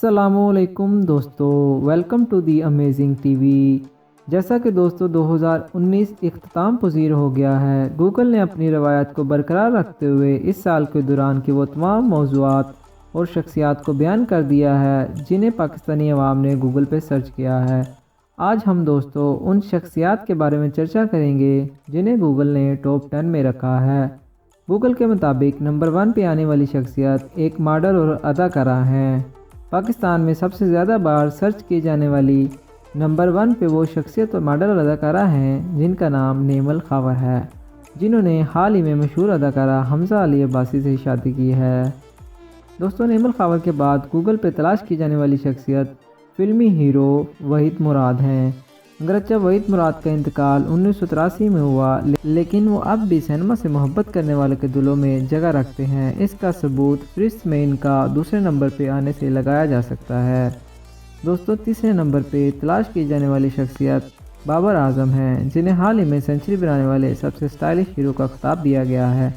अस्सलामुअलैकुम दोस्तों, welcome to the amazing TV. जैसा कि दोस्तों 2019 इख्तिताम पजीर हो गया है, गूगल ने अपनी रवायत को बरकरार रखते हुए इस साल के दौरान की वो तमाम मौज़ूआत और शख्सियात को बयान कर दिया है जिन्हें पाकिस्तानी अवाम ने गूगल पे सर्च किया है। आज हम दोस्तों उन शख्सियात के बारे में चर्चा करेंगे जिन्हें गूगल ने टॉप 10 में रखा है। गूगल के मुताबिक नंबर 1 पे आने वाली शख्सियत एक मॉडल और अदाकारा हैं। पाकिस्तान में सबसे ज़्यादा बार सर्च की जाने वाली नंबर 1 पे वो शख्सियत और मॉडल और अदाकारा हैं जिनका नाम नेमल खावर है, जिन्होंने हाल ही में मशहूर अदाकारा हमजा अली अब्बासी से शादी की है। दोस्तों, नेमल खावर के बाद गूगल पे तलाश की जाने वाली शख्सियत फिल्मी हीरो वहीद मुराद हैं। अगरचे वहीद मुराद का इंतकाल 1983 में हुआ, लेकिन वो अब भी सिनेमा से मोहब्बत करने वालों के दिलों में जगह रखते हैं। इसका सबूत फहरिस्त में इनका दूसरे नंबर पे आने से लगाया जा सकता है। दोस्तों, तीसरे नंबर पे तलाश की जाने वाली शख्सियत बाबर आजम हैं, जिन्हें हाल ही में सेंचुरी बनाने वाले सबसे स्टाइलिश हीरो का खिताब दिया गया है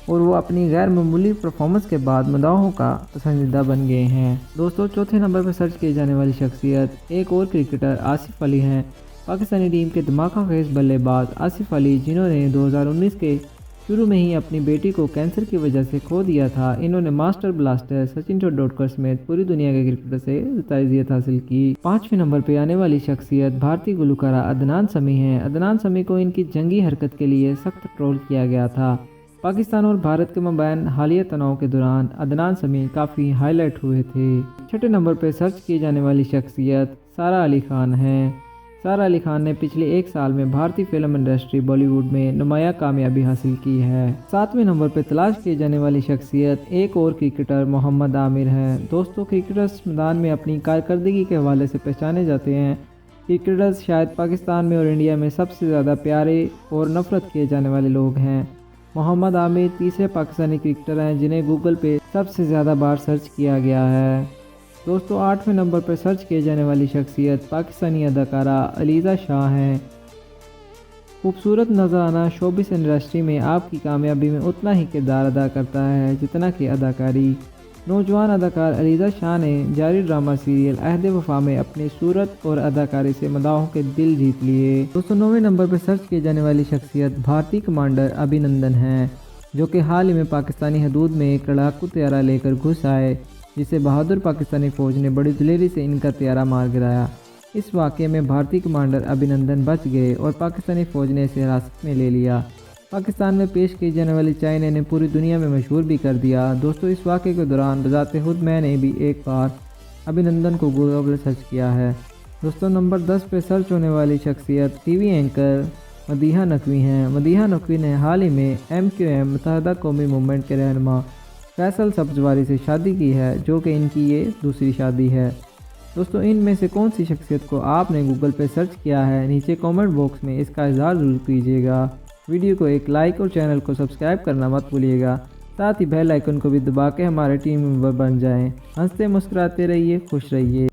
और वो अपनी गैर मामूली परफॉर्मेंस के बाद मदाहों का पसंदीदा बन गए हैं। दोस्तों, चौथे नंबर पर सर्च की जाने वाली शख्सियत एक और क्रिकेटर आसिफ अली हैं। पाकिस्तानी टीम के धमाका-खेज बल्लेबाज आसिफ अली, जिन्होंने 2019 के शुरू में ही अपनी बेटी को कैंसर की वजह से खो दिया था, इन्होंने मास्टर ब्लास्टर सचिन तेंदुलकर समेत पूरी दुनिया के क्रिकेटर से ताज़ियत हासिल की। 5वें नंबर पर आने वाली शख्सियत भारतीय गुलकारा अदनान समी हैं। अदनान समी को इनकी जंगी हरकत के लिए सख्त ट्रोल किया गया था। पाकिस्तान और भारत के मबैन हालिया तनाव के दौरान अदनान समी काफ़ी हाईलाइट हुए थे। 6ठे नंबर पर सर्च की जाने वाली शख्सियत सारा अली खान हैं। सारा अली खान ने पिछले एक साल में भारतीय फिल्म इंडस्ट्री बॉलीवुड में नुमाया कामयाबी हासिल की है। 7वें नंबर पर तलाश की जाने वाली शख्सियत एक और क्रिकेटर मोहम्मद आमिर हैं। दोस्तों, क्रिकेटर्स मैदान में अपनी कारकर्दगी के हवाले से पहचाने जाते हैं। क्रिकेटर्स शायद पाकिस्तान में और इंडिया में सबसे ज़्यादा प्यारे और नफरत किए जाने वाले लोग हैं। मोहम्मद आमिर तीसरे पाकिस्तानी क्रिकेटर हैं जिन्हें गूगल पे सबसे ज़्यादा बार सर्च किया गया है। दोस्तों, 8वें नंबर पर सर्च किए जाने वाली शख्सियत पाकिस्तानी अदाकारा अलीज़ा शाह हैं। खूबसूरत नजराना शोबिस इंडस्ट्री में आपकी कामयाबी में उतना ही किरदार अदा करता है जितना कि अदाकारी। नौजवान अदाकार अलीज़ा शाह ने जारी ड्रामा सीरियल अहद वफा में अपनी सूरत और अदाकारी से मदाहों के दिल जीत लिए। दोस्तों, 9वें नंबर पर सर्च किए जाने वाली शख्सियत भारतीय कमांडर अभिनंदन हैं, जो कि हाल ही में पाकिस्तानी हदूद में एक लड़ाकू तैयारा लेकर घुस आए, जिसे बहादुर पाकिस्तानी फ़ौज ने बड़ी दिलेरी से इनका तैयारा मार गिराया। इस वाक़े में भारतीय कमांडर अभिनंदन बच गए और पाकिस्तानी फ़ौज ने इसे हिरासत में ले लिया। पाकिस्तान में पेश की जाने वाली चाय ने इन्हें पूरी दुनिया में मशहूर भी कर दिया। दोस्तों, इस वाक़े के दौरान बज़ाते खुद मैंने भी एक बार अभिनंदन को गूगल पर सर्च किया है। दोस्तों, नंबर 10 पे सर्च होने वाली शख्सियत टीवी एंकर मदीहा नकवी हैं। मदीहा नकवी ने हाल ही में MQM मुत्तहदा कौमी मूवमेंट के रहनुमा फैसल सब्जवारी से शादी की है, जो कि इनकी ये दूसरी शादी है। दोस्तों, इनमें से कौन सी शख्सियत को आपने गूगल पे सर्च किया है, नीचे कमेंट बॉक्स में इसका इज़हार ज़रूर कीजिएगा। वीडियो को एक लाइक और चैनल को सब्सक्राइब करना मत भूलिएगा। साथ ही बेल आइकन को भी दबा के हमारे टीम मेंबर बन जाएं। हंसते मुस्कुराते रहिए, खुश रहिए।